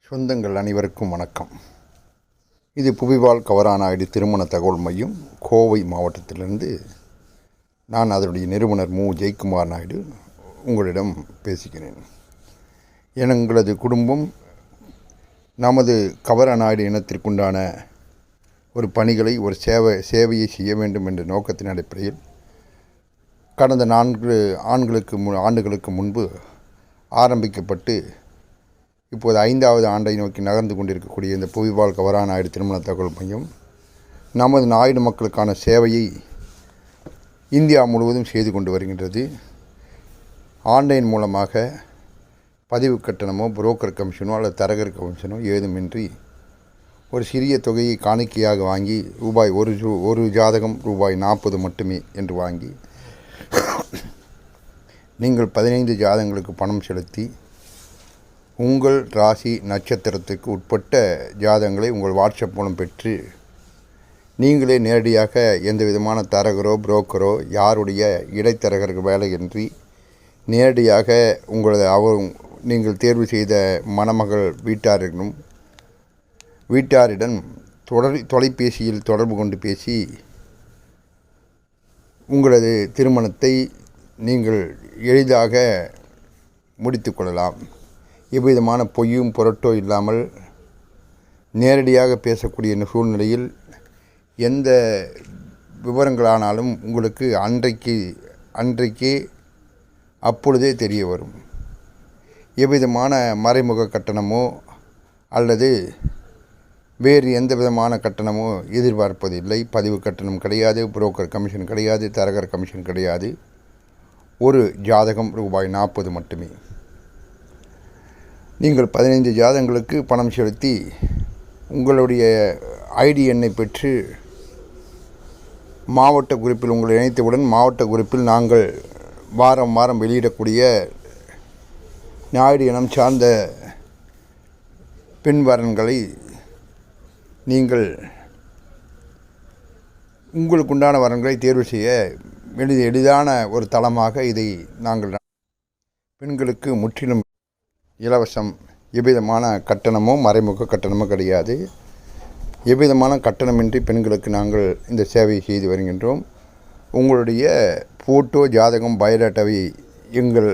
சொந்தங்கள் அனைவருக்கும் வணக்கம். இது புவிவாழ் கவரானாயுடு திருமண தகவல் மையம், கோவை மாவட்டத்திலிருந்து நான் அதனுடைய நிறுவனர் மு. ஜெயக்குமார் நாயுடு உங்களிடம் பேசுகிறேன். எங்களது குடும்பம் நமது கவரானாயுடு இனத்திற்குண்டான ஒரு பணிகளை, ஒரு சேவையை செய்ய வேண்டும் என்ற நோக்கத்தின் அடிப்படையில் கடந்த 4 ஆண்டுகளுக்கு முன்பு ஆரம்பிக்கப்பட்டு இப்போது 5வது ஆண்டை நோக்கி நகர்ந்து கொண்டிருக்கக்கூடிய இந்த புவிவாழ் கவரானாயுடு திருமண தகவல் மையம் நமது நாயுடு மக்களுக்கான சேவையை இந்தியா முழுவதும் செய்து கொண்டு வருகின்றது. ஆன்லைன் மூலமாக பதிவு கட்டணமோ, புரோக்கர் கமிஷனோ அல்லது தரகர் கமிஷனோ ஏதுமின்றி ஒரு சிறிய தொகையை காணிக்கையாக வாங்கி ஒரு ஜாதகம் ரூபாய் 40 மட்டுமே என்று வாங்கி நீங்கள் 15 ஜாதகங்களுக்கு பணம் செலுத்தி உங்கள் ராசி நட்சத்திரத்துக்கு உட்பட்ட ஜாதகங்களை உங்கள் வாட்ஸ்அப் மூலம் பெற்று நீங்களே நேரடியாக எந்த விதமான தரகரோ புரோக்கரோ யாருடைய இடைத்தரகர்கள் வேலையின்றி நேரடியாக நீங்கள் தேர்வு செய்த மணமகள் வீட்டாரிடம் தொலைபேசியில் தொடர்பு கொண்டு பேசி உங்களது திருமணத்தை நீங்கள் எளிதாக முடித்து கொள்ளலாம். எவ்விதமான பொய்யும் புரட்டோ இல்லாமல் நேரடியாக பேசக்கூடிய சூழ்நிலையில் எந்த விவரங்களானாலும் உங்களுக்கு அன்றைக்கே அப்பொழுதே தெரிய வரும். எவ்விதமான மறைமுக கட்டணமோ அல்லது வேறு எந்த விதமான கட்டணமோ எதிர்பார்ப்பதில்லை. பதிவு கட்டணம் கிடையாது, புரோக்கர் கமிஷன் கிடையாது, தரகர் கமிஷன் கிடையாது. ஒரு ஜாதகம் ரூபாய் 40 மட்டுமே. நீங்கள் 15 ஜாதகங்களுக்கு பணம் செலுத்தி உங்களுடைய ஐடி எண்ணை பெற்று மாவட்ட குறிப்பில் உங்களை இணைத்தவுடன் மாவட்ட குறிப்பில் நாங்கள் வாரம் வெளியிடக்கூடிய நாயுடு இனம் சார்ந்த பெண் வரன்களை நீங்கள் உங்களுக்குண்டான வரன்களை தேர்வு செய்ய எளிதான ஒரு தளமாக இதை நாங்கள் பெண்களுக்கு முற்றிலும் இலவசம். எவ்விதமான கட்டணமோ மறைமுக கட்டணமோ கிடையாது. எவ்விதமான கட்டணமின்றி பெண்களுக்கு நாங்கள் இந்த சேவையை செய்து வருகின்றோம். உங்களுடைய ஃபோட்டோ, ஜாதகம், பயோடேட்டாவை எங்கள்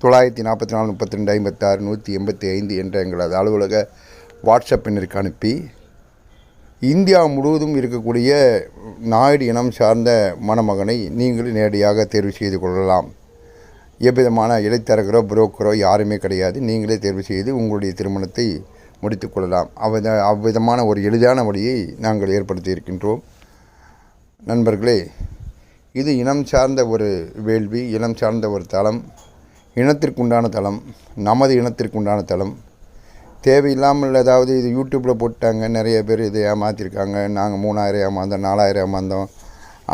944 32 56 185 என்ற எங்களது அலுவலக வாட்ஸ்அப் எண்ணிற்கு அனுப்பி இந்தியா முழுவதும் இருக்கக்கூடிய நாயுடு இனம் சார்ந்த மணமகனை நீங்கள் நேரடியாக தேர்வு செய்து கொள்ளலாம். எவ்விதமான இடைத்தரகரோ புரோக்கரோ யாருமே கிடையாது. நீங்களே தேர்வு செய்து உங்களுடைய திருமணத்தை முடித்து கொள்ளலாம். அவ்விதமான ஒரு எளிதான வழியை நாங்கள் ஏற்படுத்தி இருக்கின்றோம். நண்பர்களே, இது இனம் சார்ந்த ஒரு வேள்வி, இனம் சார்ந்த ஒரு தளம், இனத்திற்குண்டான தளம், நமது இனத்திற்குண்டான தளம். தேவையில்லாமல் ஏதாவது இது யூடியூப்பில் போட்டாங்க, நிறைய பேர் இதை ஏமாற்றிருக்காங்க. நாங்கள் 3000 ஏமாந்தோம், 4000 ஏமாந்தோம்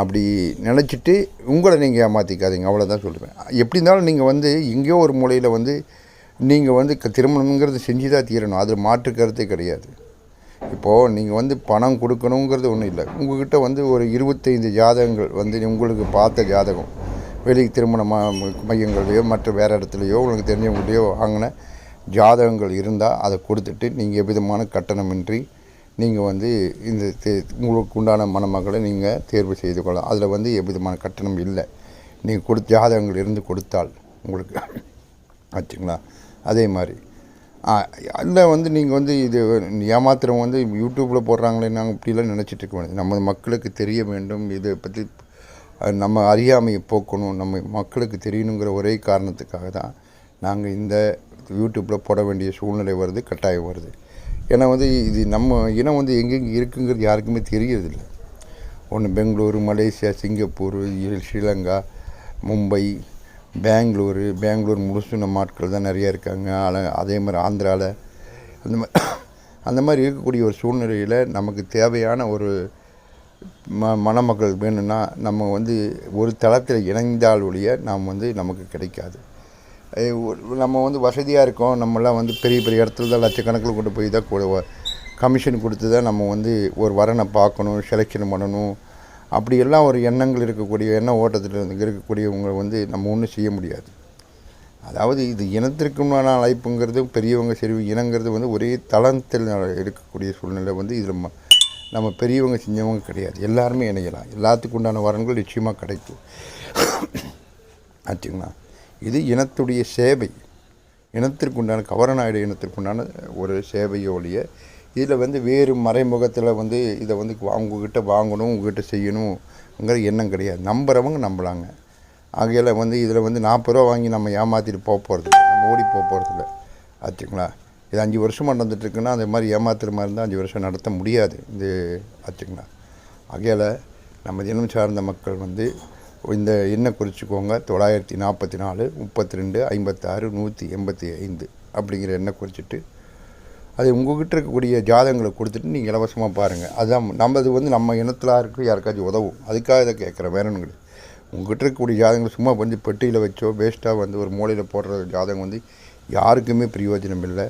அப்படி நினச்சிட்டு உங்களை நீங்கள் ஏமாற்றிக்காதீங்க. அவ்வளோதான் சொல்லுவேன். எப்படி இருந்தாலும் நீங்கள் எங்கேயோ ஒரு மூலையில் நீங்கள் திருமணங்கிறது செஞ்சு தான் தீரணும். அது மாற்று கருத்தே கிடையாது. இப்போது நீங்கள் பணம் கொடுக்கணுங்கிறது ஒன்றும் இல்லை. உங்கள்கிட்ட ஒரு 25 ஜாதகங்கள் உங்களுக்கு பார்த்த ஜாதகம் வெளி திருமண மையங்கள்லையோ மற்ற வேறு இடத்துலையோ உங்களுக்கு தெரிஞ்சவங்கள்டையோ வாங்கின ஜாதகங்கள் இருந்தால் அதை கொடுத்துட்டு நீங்கள் எவ்விதமான கட்டணமின்றி நீங்கள் இந்த உங்களுக்கு உண்டான மணமகளை நீங்கள் தேர்வு செய்து கொள்ளலாம். அதில் எவ்விதமான கட்டணம் இல்லை. நீங்கள் ஜாதகங்கள் இருந்து கொடுத்தால் உங்களுக்கு ஆச்சுங்களா. அதே மாதிரி அதில் நீங்கள் இது ஏமாத்திரம் யூடியூப்பில் போடுறாங்களே, நாங்கள் இப்படிலாம் நினச்சிட்டு இருக்க வேண்டியது. நம்ம மக்களுக்கு தெரிய வேண்டும். இதை பற்றி நம்ம அறியாமையை போக்கணும், நம்ம மக்களுக்கு தெரியணுங்கிற ஒரே காரணத்துக்காக தான் நாங்கள் இந்த யூடியூப்பில் போட வேண்டிய சூழ்நிலை வருது, கட்டாயம் வருது. ஏன்னா இது நம்ம இனம் எங்கெங்கே இருக்குங்கிறது யாருக்குமே தெரியறதில்லை. ஒன்று பெங்களூரு, மலேசியா, சிங்கப்பூர், ஸ்ரீலங்கா, மும்பை, பெங்களூர் முழுசும் நம்ம ஆட்கள் தான் நிறையா இருக்காங்க. அதே மாதிரி ஆந்திராவில் அந்த மாதிரி இருக்கக்கூடிய ஒரு சூழ்நிலையில் நமக்கு தேவையான ஒரு மணமக்கள் வேணும்னா நம்ம ஒரு தளத்தில் இணைந்தால் ஒழிய நாம் நமக்கு கிடைக்காது. நம்ம வசதியாக இருக்கோம். நம்மளாம் பெரிய இடத்துல தான் லட்சக்கணக்கில் கொண்டு போய் தான் கமிஷன் கொடுத்து தான் நம்ம ஒரு வரனை பார்க்கணும், செலெக்ஷன் பண்ணணும். அப்படியெல்லாம் ஒரு எண்ணங்கள் இருக்கக்கூடிய எண்ண ஓட்டத்தில் இருக்கக்கூடியவங்க நம்ம ஒன்றும் செய்ய முடியாது. அதாவது இது இனத்திற்குமான அழைப்புங்கிறது பெரியவங்க சரி இனங்கிறது வந்து ஒரே தளத்தில் இருக்கக்கூடிய சூழ்நிலை வந்து இதில் நம்ம பெரியவங்க செஞ்சவங்க கிடையாது. எல்லாருமே இணையலாம். எல்லாத்துக்கு உண்டான வரன்கள் நிச்சயமாக கிடைக்கும். ஆச்சுங்களா? இது இனத்துடைய சேவை, இனத்திற்குண்டான கவரநாயுடு இனத்திற்குண்டான ஒரு சேவையோடைய இதில் வந்து வேறு மறைமுகத்தில் வந்து இதை வந்து அவங்கக்கிட்ட வாங்கணும், உங்ககிட்ட செய்யணுங்கிற எண்ணம் கிடையாது. நம்புகிறவங்க நம்பலாங்க. ஆகையில் வந்து இதில் வந்து 40 ரூபா வாங்கி நம்ம ஏமாற்றிட்டு போகிறதில்ல, நம்ம ஓடி போகிறதில்ல. ஆச்சுங்களா? இது 5 வருஷமாக நடந்துகிட்ருக்குன்னா அந்த மாதிரி ஏமாத்துற மாதிரி இருந்தால் 5 வருஷம் நடத்த முடியாது. இது ஆச்சுங்களா? ஆகையால் நம்ம தினம் சார்ந்த மக்கள் வந்து இந்த எண்ணை குறிச்சிக்கோங்க. 944 32 56 185 அப்படிங்கிற எண்ணை குறிச்சிட்டு அது உங்கள்கிட்ட இருக்கக்கூடிய ஜாதகங்களை கொடுத்துட்டு நீங்கள் இலவசமாக பாருங்கள். அதுதான் நம்மது வந்து நம்ம இனத்தில் இருக்க யாருக்காச்சும் உதவும். அதுக்காக இதை கேட்குறேன், வேற ஒன்றும் கிடையாது. உங்கள்கிட்ட இருக்கக்கூடிய ஜாதகங்கள் சும்மா வந்து பெட்டியில் வச்சோ வேஸ்ட்டாக வந்து ஒரு மூலையில் போடுற ஜாதகம் வந்து யாருக்குமே பிரயோஜனம் இல்லை.